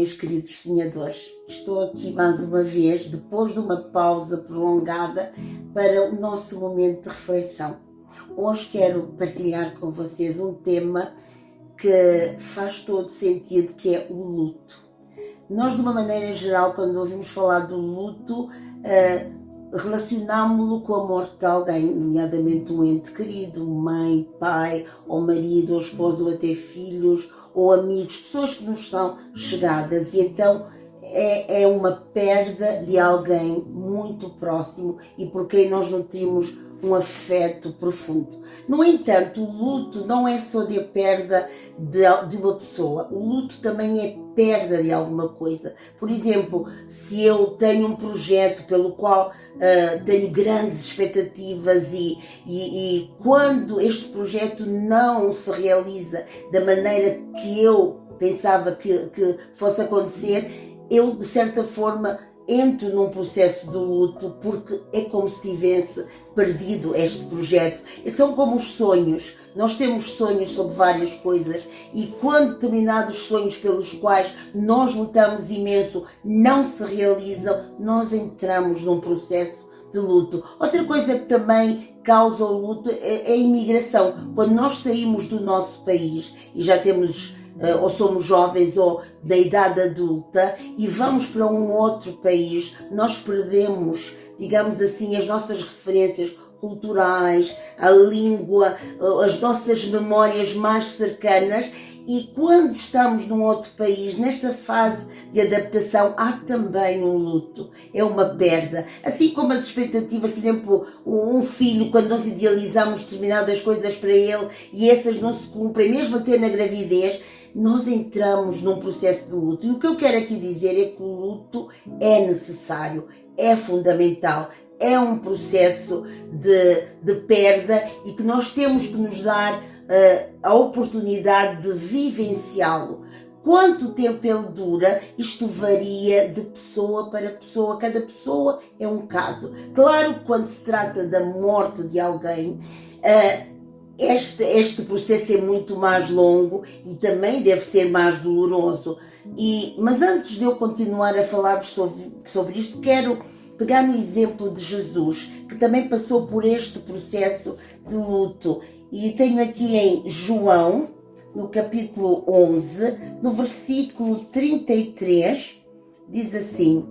meus queridos sonhadores. Estou aqui mais uma vez, depois de uma pausa prolongada, para o nosso momento de reflexão. Hoje quero partilhar com vocês um tema que faz todo sentido, que é o luto. Nós, de uma maneira geral, quando ouvimos falar do luto, relacionámo-lo com a morte de alguém, nomeadamente um ente querido, mãe, pai, ou marido, ou esposo, ou até filhos, ou amigos, pessoas que nos são chegadas. E então é uma perda de alguém muito próximo e por quem nós nutrimos um afeto profundo. No entanto, o luto não é só de perda de uma pessoa, o luto também é perda de alguma coisa. Por exemplo, se eu tenho um projeto pelo qual tenho grandes expectativas e quando este projeto não se realiza da maneira que eu pensava que fosse acontecer, eu, de certa forma, entro num processo de luto porque é como se tivesse perdido este projeto. São como os sonhos. Nós temos sonhos sobre várias coisas e quando determinados sonhos pelos quais nós lutamos imenso não se realizam, nós entramos num processo de luto. Outra coisa que também causa o luto é a imigração. Quando nós saímos do nosso país e já temos ou somos jovens ou da idade adulta e vamos para um outro país, nós perdemos, digamos assim, as nossas referências culturais, a língua, as nossas memórias mais cercanas. E quando estamos num outro país, nesta fase de adaptação, há também um luto, é uma perda. Assim como as expectativas, por exemplo, um filho, quando nós idealizamos determinadas coisas para ele e essas não se cumprem, mesmo até na gravidez, nós entramos num processo de luto. E o que eu quero aqui dizer é que o luto é necessário, é fundamental, é um processo de perda e que nós temos que nos dar a oportunidade de vivenciá-lo. Quanto tempo ele dura, isto varia de pessoa para pessoa, cada pessoa é um caso. Claro que quando se trata da morte de alguém, este processo é muito mais longo e também deve ser mais doloroso. Mas antes de eu continuar a falar-vos sobre isto, quero pegar no exemplo de Jesus, que também passou por este processo de luto. E tenho aqui em João, no capítulo 11, no versículo 33, diz assim: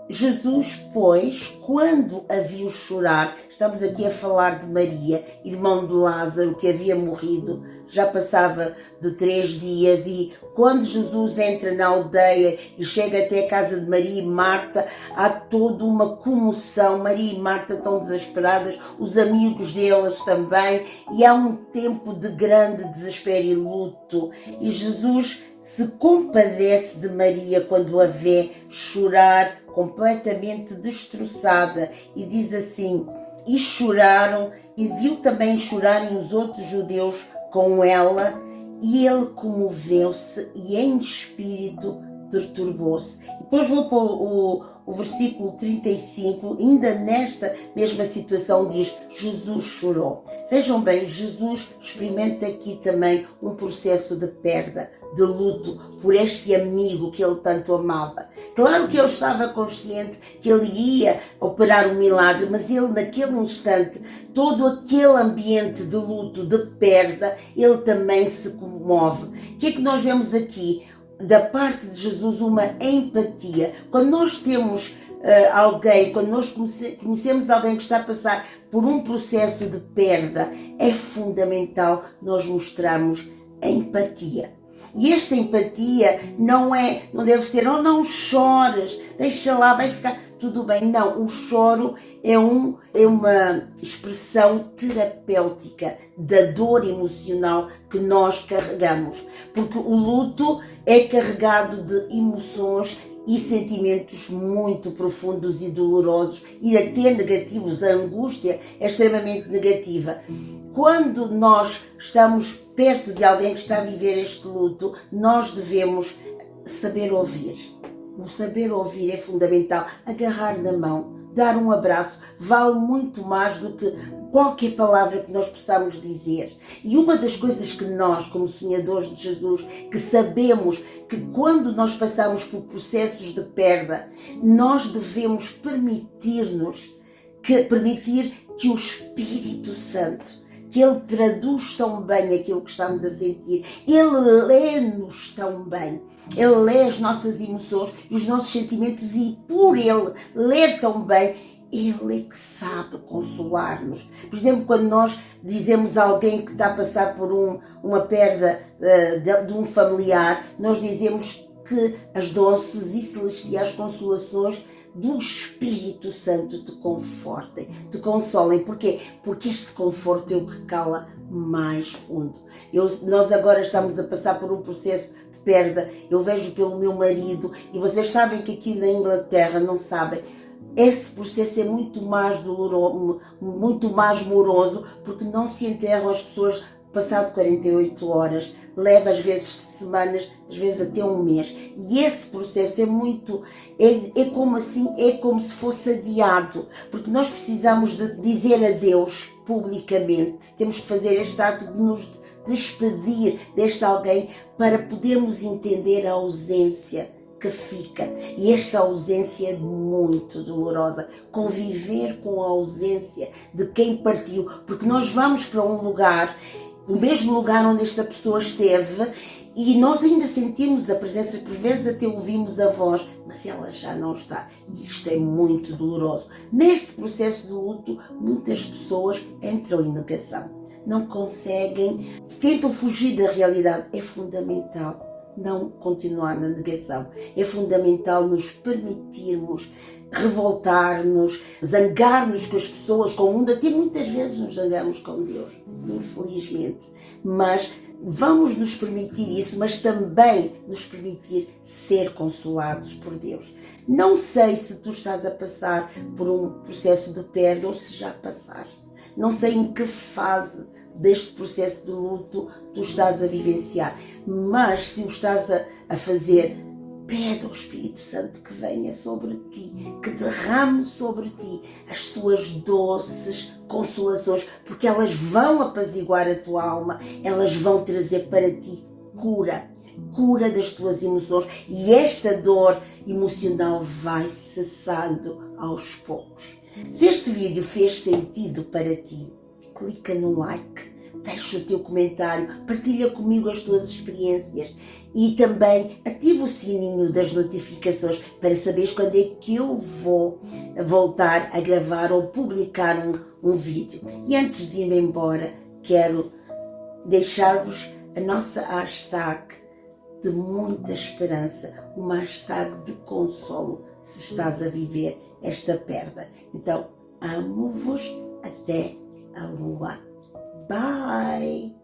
Jesus, pois, quando a viu chorar, estamos aqui a falar de Maria, irmão de Lázaro, que havia morrido, já passava de 3 dias, e quando Jesus entra na aldeia e chega até a casa de Maria e Marta, há toda uma comoção. Maria e Marta estão desesperadas, os amigos delas também, e há um tempo de grande desespero e luto. E Jesus se compadece de Maria quando a vê chorar completamente destroçada e diz assim: e choraram, e viu também chorarem os outros judeus com ela, e ele comoveu-se e em espírito perturbou-se. Depois vou para o versículo 35, ainda nesta mesma situação diz: Jesus chorou. Vejam bem, Jesus experimenta aqui também um processo de perda, de luto por este amigo que ele tanto amava. Claro que ele estava consciente que ele ia operar um milagre, mas ele naquele instante, todo aquele ambiente de luto, de perda, ele também se comove. O que é que nós vemos aqui? Da parte de Jesus, uma empatia. Quando nós temos alguém, quando nós conhecemos alguém que está a passar por um processo de perda, é fundamental nós mostrarmos empatia. E esta empatia não deve ser: oh, não chores, deixa lá, vai ficar tudo bem. Não, o choro é uma expressão terapêutica da dor emocional que nós carregamos. Porque o luto é carregado de emoções e sentimentos muito profundos e dolorosos e até negativos. A angústia é extremamente negativa. Quando nós estamos perto de alguém que está a viver este luto, nós devemos saber ouvir. O saber ouvir é fundamental. Agarrar na mão, dar um abraço, vale muito mais do que qualquer palavra que nós possamos dizer. E uma das coisas que nós, como sonhadores de Jesus, que sabemos que quando nós passamos por processos de perda, nós devemos permitir que o Espírito Santo, que Ele traduz tão bem aquilo que estamos a sentir, Ele lê-nos tão bem, Ele lê as nossas emoções e os nossos sentimentos, e por Ele ler tão bem, Ele é que sabe consolar-nos. Por exemplo, quando nós dizemos a alguém que está a passar por uma perda de um familiar, nós dizemos que as doces e celestiais consolações do Espírito Santo te confortem, te consolem. Porquê? Porque este conforto é o que cala mais fundo. Nós agora estamos a passar por um processo de perda. Eu vejo pelo meu marido, e vocês sabem que aqui na Inglaterra, não sabem, esse processo é muito mais doloroso, muito mais moroso, porque não se enterram as pessoas passado 48 horas, leva às vezes semanas, às vezes até um mês. E esse processo é como se fosse adiado, porque nós precisamos de dizer adeus publicamente, temos que fazer este ato de nos despedir deste alguém para podermos entender a ausência que fica. E esta ausência é muito dolorosa. Conviver com a ausência de quem partiu, porque nós vamos para um lugar, o mesmo lugar onde esta pessoa esteve, e nós ainda sentimos a presença, por vezes até ouvimos a voz, mas ela já não está. E isto é muito doloroso. Neste processo de luto, muitas pessoas entram em negação. Não conseguem, tentam fugir da realidade. É fundamental não continuar na negação. É fundamental nos permitirmos revoltar-nos, zangar-nos com as pessoas, com o mundo. Até muitas vezes nos zangamos com Deus, infelizmente. Mas vamos nos permitir isso, mas também nos permitir ser consolados por Deus. Não sei se tu estás a passar por um processo de perda ou se já passaste. Não sei em que fase deste processo de luto tu estás a vivenciar, mas se o estás a fazer, pede ao Espírito Santo que venha sobre ti, que derrame sobre ti as suas doces consolações, porque elas vão apaziguar a tua alma, elas vão trazer para ti cura das tuas emoções, e esta dor emocional vai cessando aos poucos. Se este vídeo fez sentido para ti, clica no like, deixa o teu comentário, partilha comigo as tuas experiências e também ativa o sininho das notificações para saberes quando é que eu vou voltar a gravar ou publicar um vídeo. E antes de ir embora, quero deixar-vos a nossa hashtag de muita esperança, uma hashtag de consolo se estás a viver esta perda. Então, amo-vos até a lua. Bye!